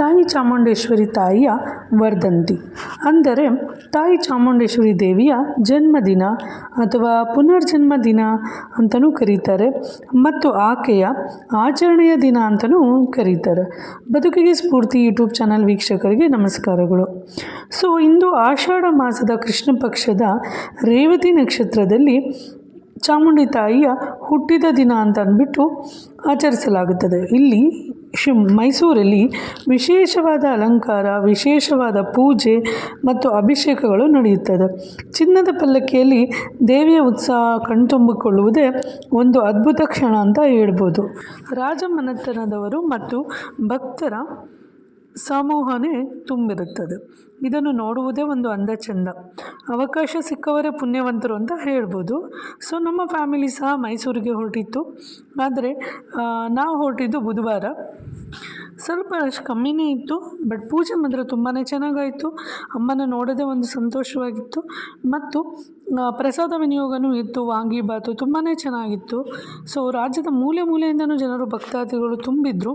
ತಾಯಿ ಚಾಮುಂಡೇಶ್ವರಿ ತಾಯಿಯ ವರ್ಧಂತಿ ಅಂದರೆ ತಾಯಿ ಚಾಮುಂಡೇಶ್ವರಿ ದೇವಿಯ ಜನ್ಮದಿನ ಅಥವಾ ಪುನರ್ಜನ್ಮ ದಿನ ಅಂತಲೂ ಕರೀತಾರೆ ಮತ್ತು ಆಕೆಯ ಆಚರಣೆಯ ದಿನ ಅಂತಲೂ ಕರೀತಾರೆ. ಬದುಕಿಗೆ ಸ್ಫೂರ್ತಿ ಯೂಟ್ಯೂಬ್ ಚಾನಲ್ ವೀಕ್ಷಕರಿಗೆ ನಮಸ್ಕಾರಗಳು. ಸೊ ಇಂದು ಆಷಾಢ ಮಾಸದ ಕೃಷ್ಣ ಪಕ್ಷದ ರೇವತಿ ನಕ್ಷತ್ರದಲ್ಲಿ ಚಾಮುಂಡಿ ತಾಯಿಯ ಹುಟ್ಟಿದ ದಿನ ಅಂತ ಅಂದ್ಬಿಟ್ಟು ಆಚರಿಸಲಾಗುತ್ತದೆ. ಇಲ್ಲಿ ಮೈಸೂರಲ್ಲಿ ವಿಶೇಷವಾದ ಅಲಂಕಾರ, ವಿಶೇಷವಾದ ಪೂಜೆ ಮತ್ತು ಅಭಿಷೇಕಗಳು ನಡೆಯುತ್ತದೆ. ಚಿನ್ನದ ಪಲ್ಲಕ್ಕಿಯಲ್ಲಿ ದೇವಿಯ ಉತ್ಸಾಹ ಕಣ್ತುಂಬಿಕೊಳ್ಳುವುದೇ ಒಂದು ಅದ್ಭುತ ಕ್ಷಣ ಅಂತ ಹೇಳ್ಬೋದು. ರಾಜಮನೆತನದವರು ಮತ್ತು ಭಕ್ತರ ಸಮೂಹನೇ ತುಂಬಿರುತ್ತದೆ. ಇದನ್ನು ನೋಡುವುದೇ ಒಂದು ಅಂದ ಚಂದ. ಅವಕಾಶ ಸಿಕ್ಕವರೇ ಪುಣ್ಯವಂತರು ಅಂತ ಹೇಳ್ಬೋದು. ಸೊ ನಮ್ಮ ಫ್ಯಾಮಿಲಿ ಸಹ ಮೈಸೂರಿಗೆ ಹೊರಟಿತ್ತು. ಆದರೆ ನಾವು ಹೊರಟಿದ್ದು ಬುಧವಾರ. ಸ್ವಲ್ಪ ಅಷ್ಟು ಕಮ್ಮಿನೇ ಇತ್ತು, ಬಟ್ ಪೂಜೆ ಮಾತ್ರ ತುಂಬಾ ಚೆನ್ನಾಗಾಯಿತು. ಅಮ್ಮನ ನೋಡೋದೇ ಒಂದು ಸಂತೋಷವಾಗಿತ್ತು. ಮತ್ತು ಪ್ರಸಾದ ವಿನಿಯೋಗನೂ ಇತ್ತು. ವಾಂಗಿಬಾತು ತುಂಬಾ ಚೆನ್ನಾಗಿತ್ತು. ಸೊ ರಾಜ್ಯದ ಮೂಲೆ ಮೂಲೆಯಿಂದನೂ ಜನರು ಭಕ್ತಾದಿಗಳು ತುಂಬಿದ್ರು.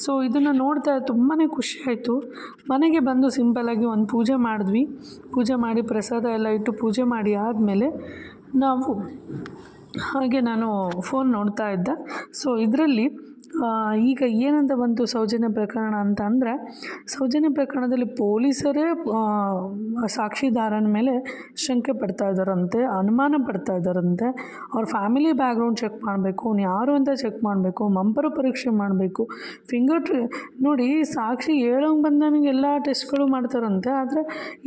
ಸೊ ಇದನ್ನು ನೋಡ್ತಾ ತುಂಬಾ ಖುಷಿ ಆಯಿತು. ಮನೆಗೆ ಬಂದು ಸಿಂಪಲ್ಲಾಗಿ ಒಂದು ಪೂಜೆ ಮಾಡಿದ್ವಿ. ಪೂಜೆ ಮಾಡಿ ಪ್ರಸಾದ ಎಲ್ಲ ಇಟ್ಟು ಪೂಜೆ ಮಾಡಿ ಆದಮೇಲೆ ನಾನು ಫೋನ್ ನೋಡ್ತಾ ಇದ್ದೆ. ಸೊ ಇದರಲ್ಲಿ ಈಗ ಏನಂತ ಬಂತು ಸೌಜನ್ಯ ಪ್ರಕರಣ ಅಂತ ಅಂದರೆ, ಸೌಜನ್ಯ ಪ್ರಕರಣದಲ್ಲಿ ಪೊಲೀಸರೇ ಸಾಕ್ಷಿದಾರನ ಮೇಲೆ ಶಂಕೆ ಪಡ್ತಾ ಇದ್ದಾರಂತೆ, ಅನುಮಾನ ಪಡ್ತಾ ಇದ್ದಾರಂತೆ. ಅವ್ರ ಫ್ಯಾಮಿಲಿ ಬ್ಯಾಕ್ಗ್ರೌಂಡ್ ಚೆಕ್ ಮಾಡಬೇಕು, ಅವ್ನು ಯಾರು ಅಂತ ಚೆಕ್ ಮಾಡಬೇಕು, ಮಂಪರು ಪರೀಕ್ಷೆ ಮಾಡಬೇಕು, ನೋಡಿ ಸಾಕ್ಷಿ ಹೇಳೋಂಗೆ ಬಂದವನಿಗೆಲ್ಲ ಟೆಸ್ಟ್ಗಳು ಮಾಡ್ತಾರಂತೆ. ಆದರೆ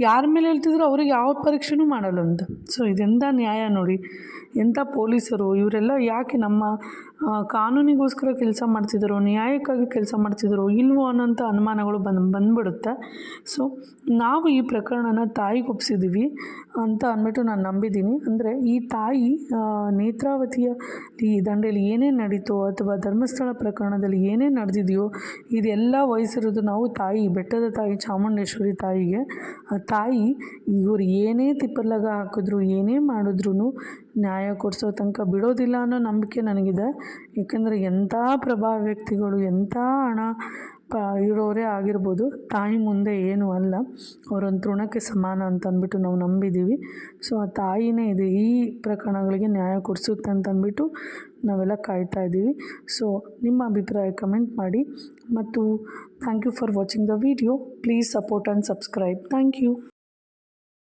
ಯಾರ ಮೇಲೆ ಹೇಳ್ತಿದ್ರು ಅವ್ರಿಗೆ ಯಾವ ಪರೀಕ್ಷೆನೂ ಮಾಡಲ್ಲಂತೆ. ಸೊ ಇದೆಂಥ ನ್ಯಾಯ ನೋಡಿ, ಎಂಥ ಪೊಲೀಸರು ಇವರೆಲ್ಲ ಯಾಕೆ ನಮ್ಮ ಕಾನೂನಿಗೋಸ್ಕರ ಕೆಲಸ ಮಾಡ್ತಿದ್ದಾರೋ, ನ್ಯಾಯಕ್ಕಾಗಿ ಕೆಲಸ ಮಾಡ್ತಿದ್ದಾರೋ ಇಲ್ವೋ ಅನ್ನೋಂಥ ಅನುಮಾನಗಳು ಬಂದ್ಬಿಡುತ್ತೆ. ಸೊ ನಾವು ಈ ಪ್ರಕರಣನ ತಾಯಿಗೆ ಒಪ್ಪಿಸಿದ್ದೀವಿ ಅಂತ ಅಂದ್ಬಿಟ್ಟು ನಾನು ನಂಬಿದ್ದೀನಿ. ಅಂದರೆ ಈ ತಾಯಿ ನೇತ್ರಾವತಿಯ ಈ ದಂಡೆಯಲ್ಲಿ ಏನೇನು ನಡೀತೋ ಅಥವಾ ಧರ್ಮಸ್ಥಳ ಪ್ರಕರಣದಲ್ಲಿ ಏನೇನು ನಡೆದಿದೆಯೋ ಇದೆಲ್ಲ ವಹಿಸಿರೋದು ನಾವು ತಾಯಿ, ಬೆಟ್ಟದ ತಾಯಿ ಚಾಮುಂಡೇಶ್ವರಿ ತಾಯಿಗೆ. ಆ ತಾಯಿ ಇವರು ಏನೇ ತಿಪ್ಪರ್ಲಾಗ ಹಾಕಿದ್ರು, ಏನೇ ಮಾಡಿದ್ರೂ ನ್ಯಾಯ ಕೊಡಿಸೋ ತನಕ ಬಿಡೋದಿಲ್ಲ ಅನ್ನೋ ನಂಬಿಕೆ ನನಗಿದೆ. ಏಕೆಂದರೆ ಎಂಥ ಪ್ರಭಾವ ವ್ಯಕ್ತಿಗಳು, ಎಂಥ ಹಣ ಇರೋರೇ ಆಗಿರ್ಬೋದು, ತಾಯಿ ಮುಂದೆ ಏನೂ ಅಲ್ಲ, ಅವರೊಂದು ತೃಣಕ್ಕೆ ಸಮಾನ ಅಂತ ಅಂದ್ಬಿಟ್ಟು ನಾವು ನಂಬಿದ್ದೀವಿ. ಸೊ ಆ ತಾಯಿನೇ ಇದೆ ಈ ಪ್ರಕರಣಗಳಿಗೆ ನ್ಯಾಯ ಕೊಡಿಸುತ್ತೆ ಅಂತ ಅಂದ್ಬಿಟ್ಟು ನಾವೆಲ್ಲ ಕಾಯ್ತಾ ಇದ್ದೀವಿ. ಸೊ ನಿಮ್ಮ ಅಭಿಪ್ರಾಯ ಕಮೆಂಟ್ ಮಾಡಿ. ಮತ್ತು thank you for watching the video. Please support and subscribe. Thank you.